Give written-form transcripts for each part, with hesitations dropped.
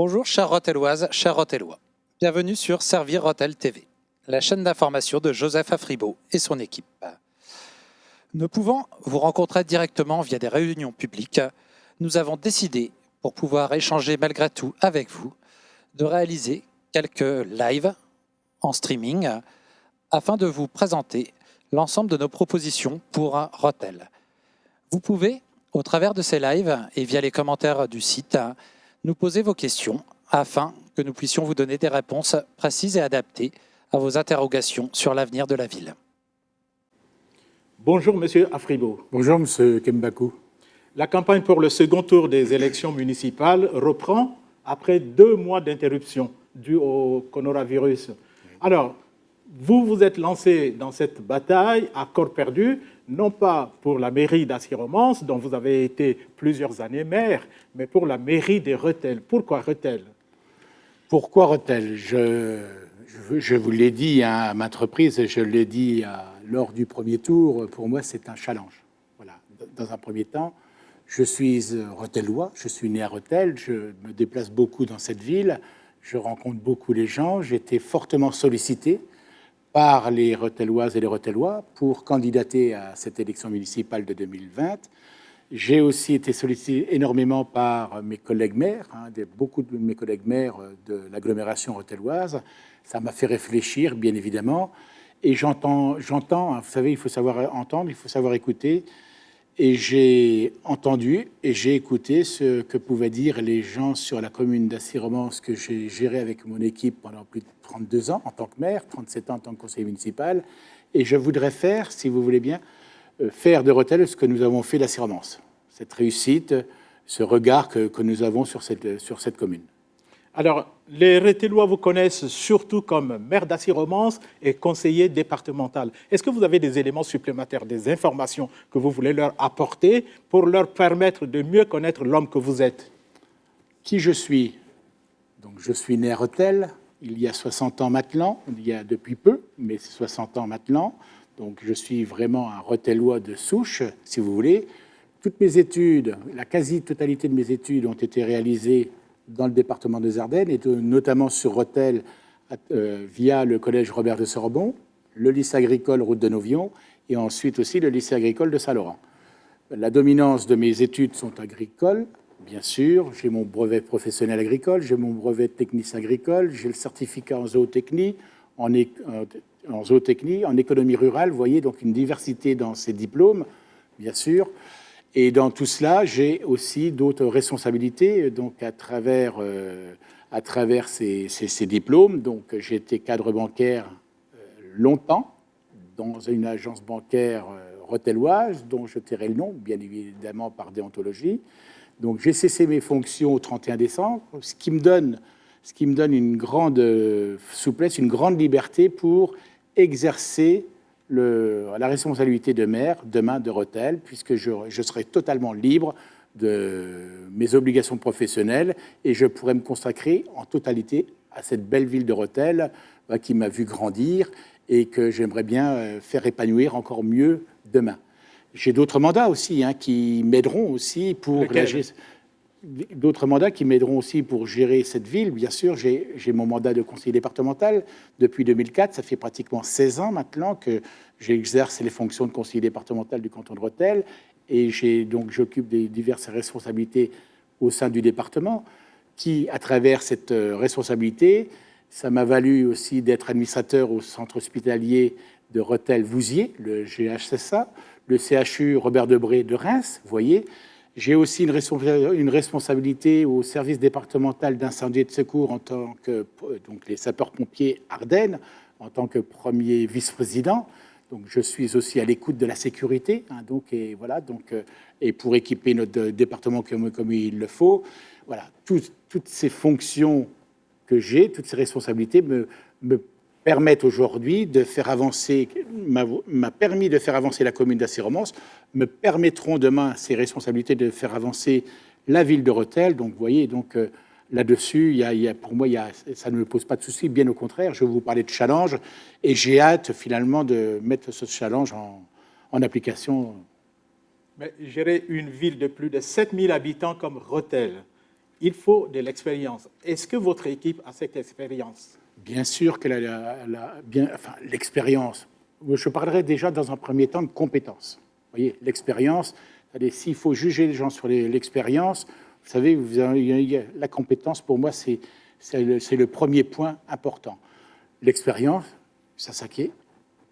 Bonjour chères Rotelloises, chers Rotellois. Bienvenue sur Servir Rotel TV, la chaîne d'information de Joseph Afribault et son équipe. Ne pouvant vous rencontrer directement via des réunions publiques, nous avons décidé, pour pouvoir échanger malgré tout avec vous, de réaliser quelques lives en streaming afin de vous présenter l'ensemble de nos propositions pour un Rotel. Vous pouvez, au travers de ces lives et via les commentaires du site, nous poser vos questions afin que nous puissions vous donner des réponses précises et adaptées à vos interrogations sur l'avenir de la ville. Bonjour Monsieur Afribault. Bonjour Monsieur Kembakou. La campagne pour le second tour des élections municipales reprend après 2 mois d'interruption due au coronavirus. Alors, vous vous êtes lancé dans cette bataille à corps perdu, non pas pour la mairie d'Assy-Romans, dont vous avez été plusieurs années maire, mais pour la mairie des Rethel. Pourquoi Rethel? Pourquoi Rethel? Je vous l'ai dit à maintes reprises, et je l'ai dit lors du premier tour, pour moi c'est un challenge. Voilà. Dans un premier temps, je suis Rothellois, je suis né à Rethel, je me déplace beaucoup dans cette ville, je rencontre beaucoup les gens, j'ai été fortement sollicité par les Rothelloises et les Rothellois pour candidater à cette élection municipale de 2020. J'ai aussi été sollicité énormément par mes collègues maires, beaucoup de mes collègues maires de l'agglomération rothelloise. Ça m'a fait réfléchir, bien évidemment. Et j'entends, vous savez, il faut savoir entendre, il faut savoir écouter. Et j'ai entendu et j'ai écouté ce que pouvaient dire les gens sur la commune d'Assy-Romans que j'ai géré avec mon équipe pendant plus de 32 ans en tant que maire, 37 ans en tant que conseiller municipal. Et je voudrais faire, si vous voulez bien, faire de Rethel ce que nous avons fait d'Assy-Romans. Cette réussite, ce regard que nous avons sur cette commune. Alors, les Rothellois vous connaissent surtout comme maire d'Assy-Romans et conseiller départemental. Est-ce que vous avez des éléments supplémentaires, des informations que vous voulez leur apporter pour leur permettre de mieux connaître l'homme que vous êtes? Qui je suis? Donc, je suis né à Rethel, il y a 60 ans maintenant, il y a depuis peu, mais c'est 60 ans maintenant. Donc, je suis vraiment un Rothellois de souche, si vous voulez. Toutes mes études, la quasi-totalité de mes études ont été réalisées dans le département des Ardennes, et notamment sur Rethel, via le collège Robert de Sorbon, le lycée agricole Route de Novion, et ensuite aussi le lycée agricole de Saint-Laurent. La dominance de mes études sont agricoles, bien sûr. J'ai mon brevet professionnel agricole, j'ai mon brevet de technicien agricole, j'ai le certificat en zootechnie, en économie rurale. Vous voyez, donc une diversité dans ces diplômes, bien sûr. Et dans tout cela, j'ai aussi d'autres responsabilités, donc à travers ces diplômes. Donc, j'ai été cadre bancaire longtemps dans une agence bancaire rothelloise, dont je tairai le nom, bien évidemment par déontologie. Donc, j'ai cessé mes fonctions au 31 décembre, ce qui me donne une grande souplesse, une grande liberté pour exercer la responsabilité de maire demain de Rethel, puisque je serai totalement libre de mes obligations professionnelles et je pourrai me consacrer en totalité à cette belle ville de Rethel qui m'a vu grandir et que j'aimerais bien faire épanouir encore mieux demain. J'ai d'autres mandats aussi qui m'aideront aussi pour gérer cette ville. Bien sûr, j'ai mon mandat de conseiller départemental depuis 2004. Ça fait pratiquement 16 ans maintenant que j'exerce les fonctions de conseiller départemental du canton de Rethel. Et j'occupe des diverses responsabilités au sein du département qui, à travers cette responsabilité, ça m'a valu aussi d'être administrateur au centre hospitalier de Rethel-Vouziers, le GHSA, le CHU Robert Debré de Reims, vous voyez. J'ai aussi une responsabilité au service départemental d'incendie et de secours en tant que les sapeurs-pompiers Ardennes, en tant que premier vice-président. Donc, je suis aussi à l'écoute de la sécurité, et pour équiper notre département comme il le faut. Voilà, toutes ces fonctions que j'ai, toutes ces responsabilités me permettent aujourd'hui de faire avancer, m'a permis de faire avancer la commune d'Assy-Romans, me permettront demain ces responsabilités de faire avancer la ville de Rethel. Donc, vous voyez, là-dessus, pour moi, ça ne me pose pas de souci, bien au contraire. Je vais vous parler de challenge et j'ai hâte finalement de mettre ce challenge en application. Mais gérer une ville de plus de 7000 habitants comme Rethel, il faut de l'expérience. Est-ce que votre équipe a cette expérience? Bien sûr qu'elle a l'expérience. Je parlerai déjà dans un premier temps de compétences. Vous voyez, l'expérience, s'il faut juger les gens sur l'expérience, vous savez, la compétence, pour moi, c'est le premier point important. L'expérience, ça s'acquiert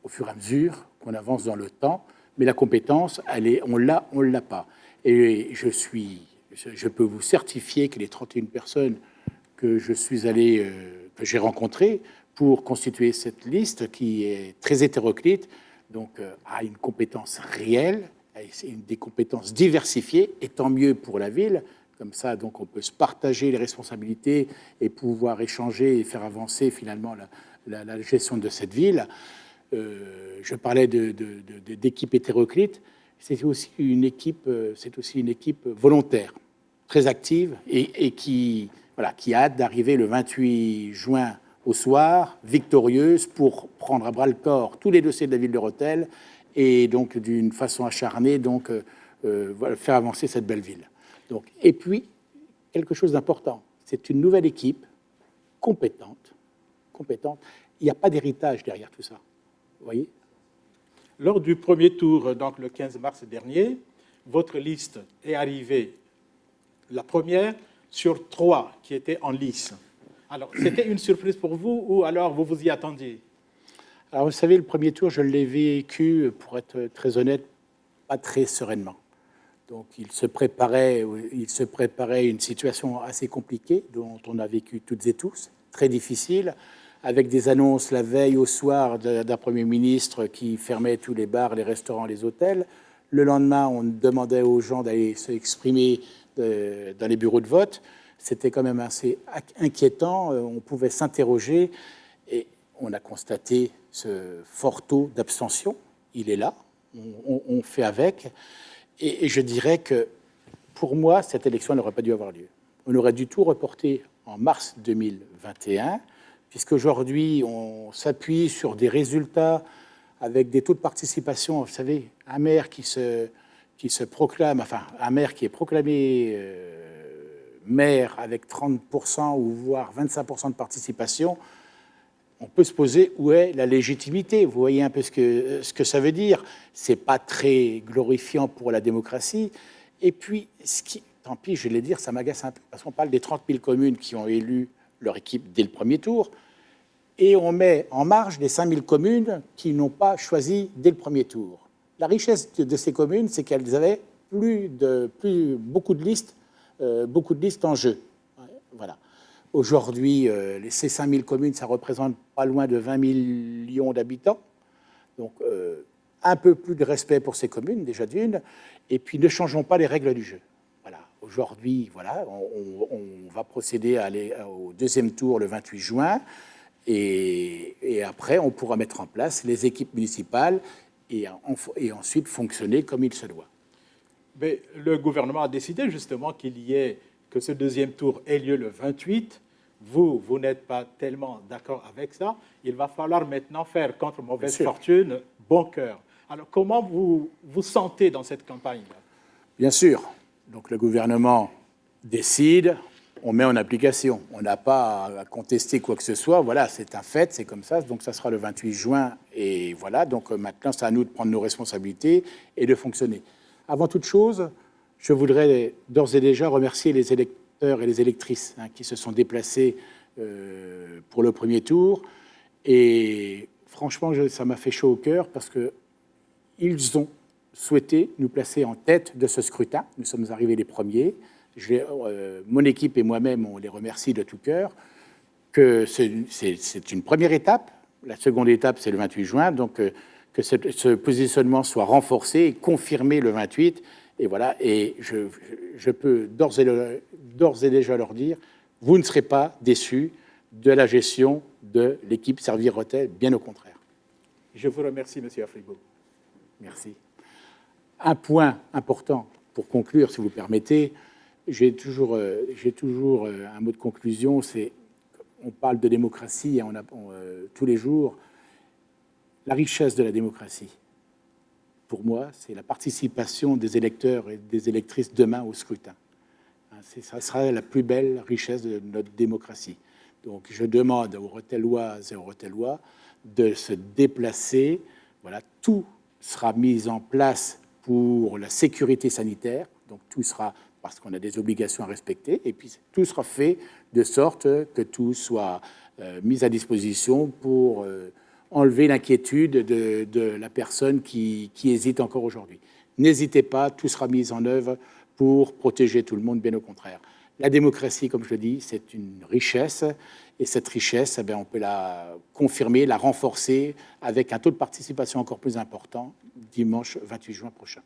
au fur et à mesure qu'on avance dans le temps, mais la compétence, on l'a pas. Et je peux vous certifier que les 31 personnes que j'ai rencontrées pour constituer cette liste, qui est très hétéroclite, donc a une compétence réelle, des compétences diversifiées, et tant mieux pour la ville. Comme ça, donc, on peut se partager les responsabilités et pouvoir échanger et faire avancer finalement la gestion de cette ville. Je parlais d'équipe hétéroclite. C'est aussi une équipe volontaire, très active et qui a hâte d'arriver le 28 juin au soir, victorieuse, pour prendre à bras le corps tous les dossiers de la ville de Rethel et donc d'une façon acharnée, donc faire avancer cette belle ville. Donc, et puis quelque chose d'important, c'est une nouvelle équipe compétente. Il n'y a pas d'héritage derrière tout ça. Vous voyez ? Lors du premier tour, donc le 15 mars dernier, votre liste est arrivée la première sur 3 qui étaient en lice. Alors, c'était une surprise pour vous ou alors vous vous y attendiez? Alors, vous savez, le premier tour, je l'ai vécu, pour être très honnête, pas très sereinement. Donc, il se préparait une situation assez compliquée dont on a vécu toutes et tous, très difficile, avec des annonces la veille au soir d'un Premier ministre qui fermait tous les bars, les restaurants, les hôtels. Le lendemain, on demandait aux gens d'aller s'exprimer dans les bureaux de vote. C'était quand même assez inquiétant. On pouvait s'interroger et on a constaté ce fort taux d'abstention. Il est là, on fait avec. Et je dirais que pour moi, cette élection n'aurait pas dû avoir lieu. On aurait dû tout reporter en mars 2021, puisqu'aujourd'hui, on s'appuie sur des résultats avec des taux de participation. Vous savez, un maire qui se proclame, enfin, un maire qui est proclamé maire avec 30% ou voire 25% de participation, on peut se poser où est la légitimité. Vous voyez un peu ce que ça veut dire. C'est pas très glorifiant pour la démocratie. Et puis, tant pis, je vais le dire, ça m'agace un peu, parce qu'on parle des 30 000 communes qui ont élu leur équipe dès le premier tour, et on met en marge les 5 000 communes qui n'ont pas choisi dès le premier tour. La richesse de ces communes, c'est qu'elles avaient beaucoup de listes en jeu. Voilà. Aujourd'hui, ces 5 000 communes, ça représente pas loin de 20 millions d'habitants. Donc, un peu plus de respect pour ces communes, déjà d'une. Et puis, ne changeons pas les règles du jeu. Voilà. Aujourd'hui, voilà, on va procéder au deuxième tour le 28 juin. Et après, on pourra mettre en place les équipes municipales et ensuite fonctionner comme il se doit. Mais le gouvernement a décidé justement que ce deuxième tour ait lieu le 28. Vous n'êtes pas tellement d'accord avec ça. Il va falloir maintenant faire, contre mauvaise fortune, bon cœur. Alors, comment vous vous sentez dans cette campagne? Bien sûr. Donc, le gouvernement décide, on met en application. On n'a pas à contester quoi que ce soit. Voilà, c'est un fait, c'est comme ça. Donc, ça sera le 28 juin. Et voilà, donc maintenant, c'est à nous de prendre nos responsabilités et de fonctionner. Avant toute chose, je voudrais d'ores et déjà remercier les électeurs et les électrices qui se sont déplacés pour le premier tour. Et franchement, ça m'a fait chaud au cœur parce qu'ils ont souhaité nous placer en tête de ce scrutin. Nous sommes arrivés les premiers. Mon équipe et moi-même, on les remercie de tout cœur. C'est une première étape. La seconde étape, c'est le 28 juin. Donc, que ce positionnement soit renforcé et confirmé le 28. Et voilà, et je peux d'ores et déjà leur dire, vous ne serez pas déçus de la gestion de l'équipe Servir Rethel, bien au contraire. Je vous remercie, M. Afribault. Merci. Un point important pour conclure, si vous permettez, j'ai toujours un mot de conclusion, c'est on parle de démocratie et tous les jours. La richesse de la démocratie, pour moi, c'est la participation des électeurs et des électrices demain au scrutin. ça sera la plus belle richesse de notre démocratie. Donc je demande aux Rotelloises et aux Rotellois de se déplacer. Voilà, tout sera mis en place pour la sécurité sanitaire. Donc tout sera, parce qu'on a des obligations à respecter, et puis tout sera fait de sorte que tout soit mis à disposition pour enlever l'inquiétude de la personne qui hésite encore aujourd'hui. N'hésitez pas, tout sera mis en œuvre pour protéger tout le monde, bien au contraire. La démocratie, comme je le dis, c'est une richesse, et cette richesse, on peut la confirmer, la renforcer avec un taux de participation encore plus important dimanche 28 juin prochain.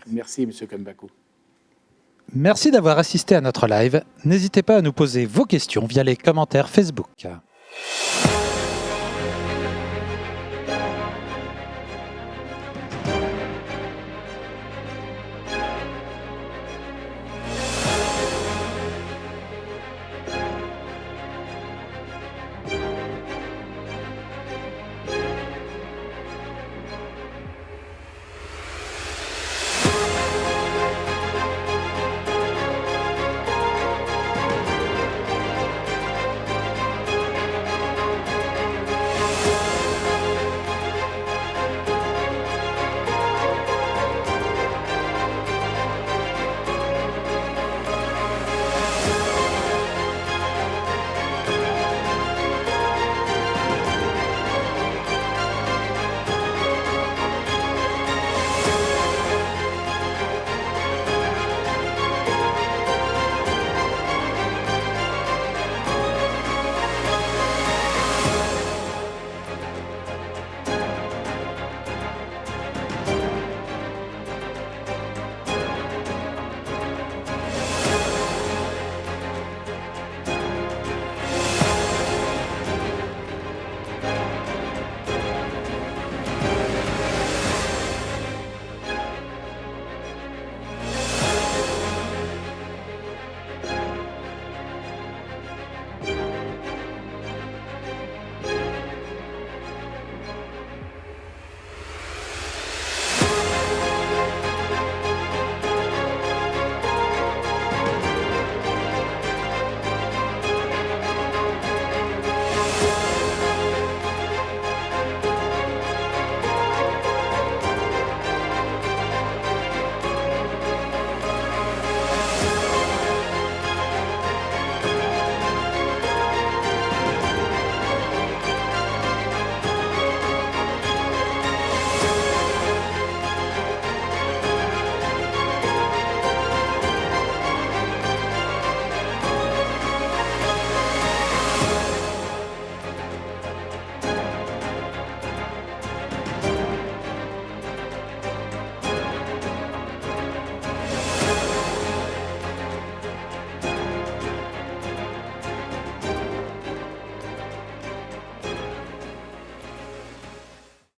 Merci M. Kambakou. Merci d'avoir assisté à notre live. N'hésitez pas à nous poser vos questions via les commentaires Facebook.